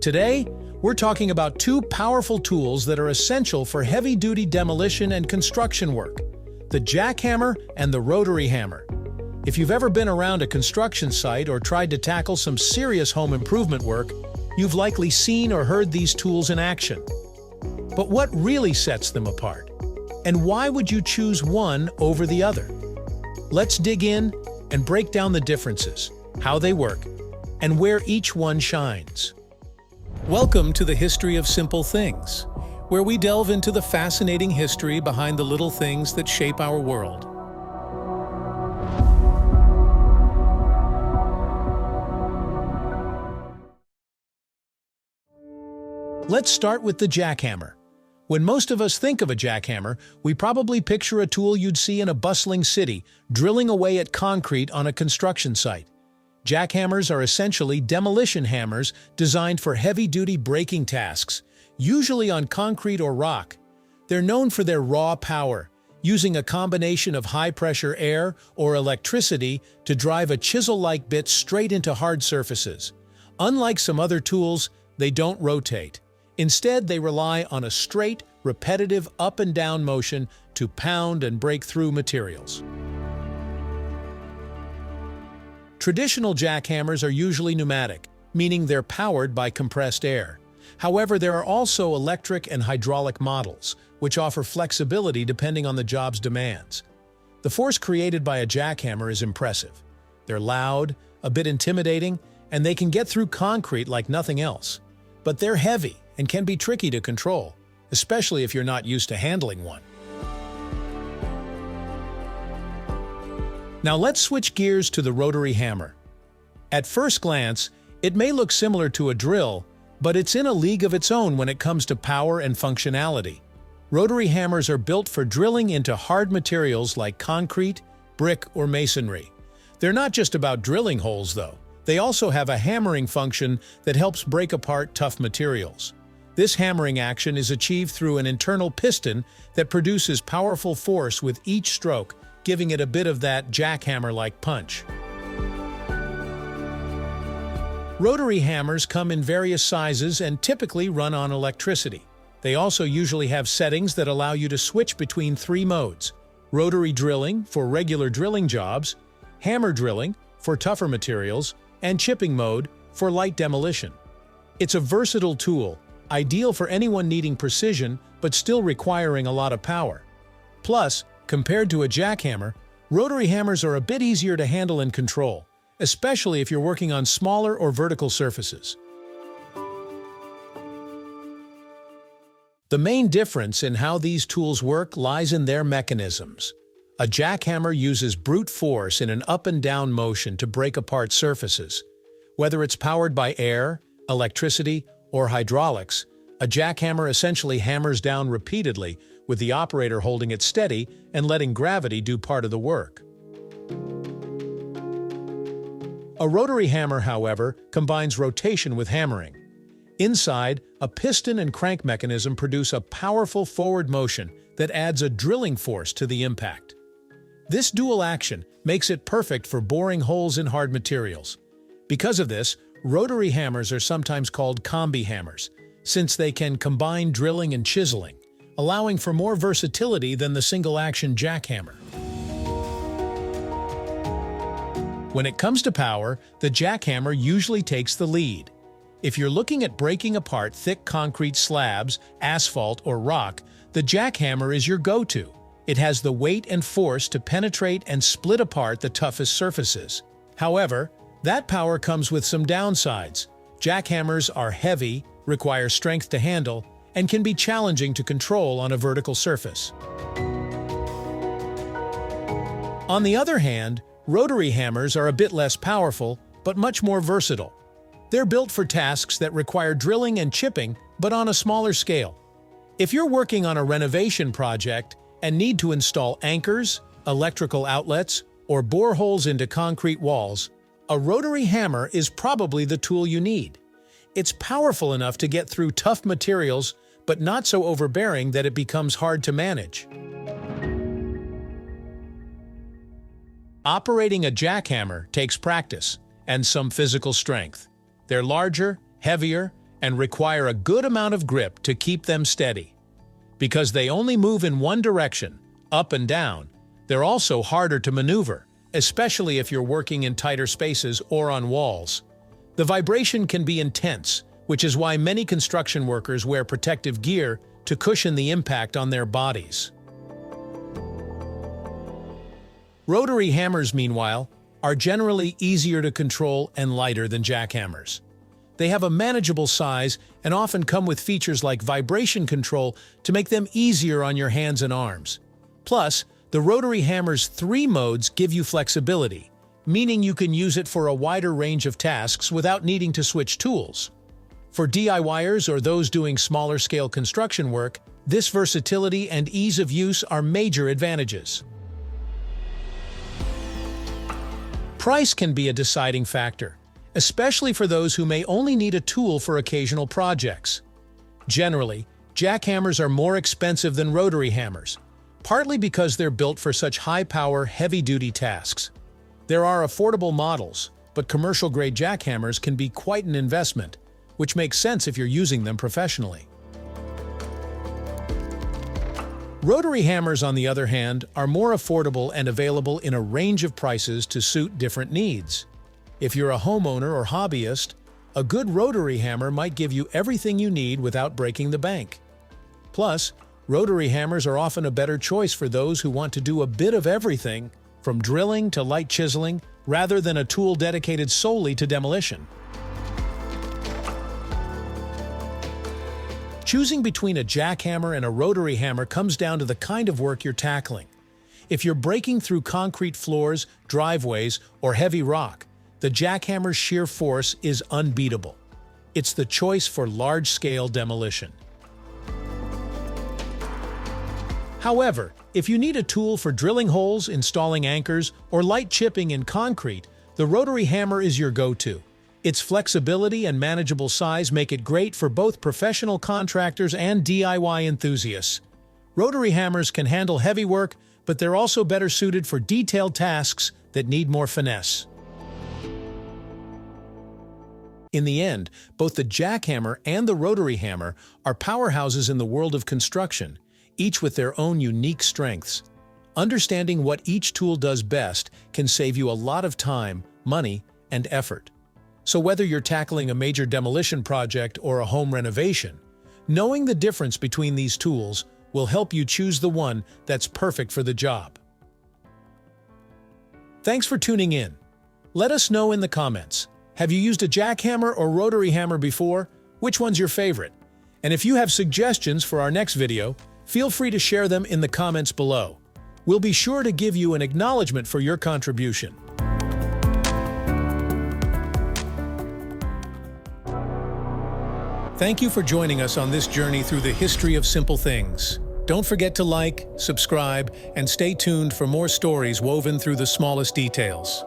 Today, we're talking about two powerful tools that are essential for heavy-duty demolition and construction work: the jackhammer and the rotary hammer. If you've ever been around a construction site or tried to tackle some serious home improvement work, you've likely seen or heard these tools in action. But what really sets them apart? And why would you choose one over the other? Let's dig in and break down the differences, how they work, and where each one shines. Welcome to the History of Simple Things, where we delve into the fascinating history behind the little things that shape our world. Let's start with the jackhammer. When most of us think of a jackhammer, we probably picture a tool you'd see in a bustling city, drilling away at concrete on a construction site. Jackhammers are essentially demolition hammers designed for heavy-duty breaking tasks, usually on concrete or rock. They're known for their raw power, using a combination of high-pressure air or electricity to drive a chisel-like bit straight into hard surfaces. Unlike some other tools, they don't rotate. Instead, they rely on a straight, repetitive up-and-down motion to pound and break through materials. Traditional jackhammers are usually pneumatic, meaning they're powered by compressed air. However, there are also electric and hydraulic models, which offer flexibility depending on the job's demands. The force created by a jackhammer is impressive. They're loud, a bit intimidating, and they can get through concrete like nothing else. But they're heavy and can be tricky to control, especially if you're not used to handling one. Now let's switch gears to the rotary hammer. At first glance, it may look similar to a drill, but it's in a league of its own when it comes to power and functionality. Rotary hammers are built for drilling into hard materials like concrete, brick, or masonry. They're not just about drilling holes, though. They also have a hammering function that helps break apart tough materials. This hammering action is achieved through an internal piston that produces powerful force with each stroke, giving it a bit of that jackhammer-like punch. Rotary hammers come in various sizes and typically run on electricity. They also usually have settings that allow you to switch between three modes: rotary drilling for regular drilling jobs, hammer drilling for tougher materials, and chipping mode for light demolition. It's a versatile tool, ideal for anyone needing precision but still requiring a lot of power. Plus, compared to a jackhammer, rotary hammers are a bit easier to handle and control, especially if you're working on smaller or vertical surfaces. The main difference in how these tools work lies in their mechanisms. A jackhammer uses brute force in an up-and-down motion to break apart surfaces. Whether it's powered by air, electricity, or hydraulics, a jackhammer essentially hammers down repeatedly, with the operator holding it steady and letting gravity do part of the work. A rotary hammer, however, combines rotation with hammering. Inside, a piston and crank mechanism produce a powerful forward motion that adds a drilling force to the impact. This dual action makes it perfect for boring holes in hard materials. Because of this, rotary hammers are sometimes called combi hammers, since they can combine drilling and chiseling, allowing for more versatility than the single-action jackhammer. When it comes to power, the jackhammer usually takes the lead. If you're looking at breaking apart thick concrete slabs, asphalt, or rock, the jackhammer is your go-to. It has the weight and force to penetrate and split apart the toughest surfaces. However, that power comes with some downsides. Jackhammers are heavy, require strength to handle, and can be challenging to control on a vertical surface. On the other hand, rotary hammers are a bit less powerful, but much more versatile. They're built for tasks that require drilling and chipping, but on a smaller scale. If you're working on a renovation project and need to install anchors, electrical outlets, or bore holes into concrete walls, a rotary hammer is probably the tool you need. It's powerful enough to get through tough materials, but not so overbearing that it becomes hard to manage. Operating a jackhammer takes practice and some physical strength. They're larger, heavier, and require a good amount of grip to keep them steady. Because they only move in one direction, up and down, they're also harder to maneuver, especially if you're working in tighter spaces or on walls. The vibration can be intense, which is why many construction workers wear protective gear to cushion the impact on their bodies. Rotary hammers, meanwhile, are generally easier to control and lighter than jackhammers. They have a manageable size and often come with features like vibration control to make them easier on your hands and arms. Plus, the rotary hammer's 3 modes give you flexibility, meaning you can use it for a wider range of tasks without needing to switch tools. For DIYers or those doing smaller-scale construction work, this versatility and ease of use are major advantages. Price can be a deciding factor, especially for those who may only need a tool for occasional projects. Generally, jackhammers are more expensive than rotary hammers, partly because they're built for such high-power, heavy-duty tasks. There are affordable models, but commercial-grade jackhammers can be quite an investment, which makes sense if you're using them professionally. Rotary hammers, on the other hand, are more affordable and available in a range of prices to suit different needs. If you're a homeowner or hobbyist, a good rotary hammer might give you everything you need without breaking the bank. Plus, rotary hammers are often a better choice for those who want to do a bit of everything, from drilling to light chiseling, rather than a tool dedicated solely to demolition. Choosing between a jackhammer and a rotary hammer comes down to the kind of work you're tackling. If you're breaking through concrete floors, driveways, or heavy rock, the jackhammer's sheer force is unbeatable. It's the choice for large-scale demolition. However, if you need a tool for drilling holes, installing anchors, or light chipping in concrete, the rotary hammer is your go-to. Its flexibility and manageable size make it great for both professional contractors and DIY enthusiasts. Rotary hammers can handle heavy work, but they're also better suited for detailed tasks that need more finesse. In the end, both the jackhammer and the rotary hammer are powerhouses in the world of construction, each with their own unique strengths. Understanding what each tool does best can save you a lot of time, money, and effort. So whether you're tackling a major demolition project or a home renovation, knowing the difference between these tools will help you choose the one that's perfect for the job. Thanks for tuning in. Let us know in the comments. Have you used a jackhammer or rotary hammer before? Which one's your favorite? And if you have suggestions for our next video, feel free to share them in the comments below. We'll be sure to give you an acknowledgement for your contribution. Thank you for joining us on this journey through the history of simple things. Don't forget to like, subscribe, and stay tuned for more stories woven through the smallest details.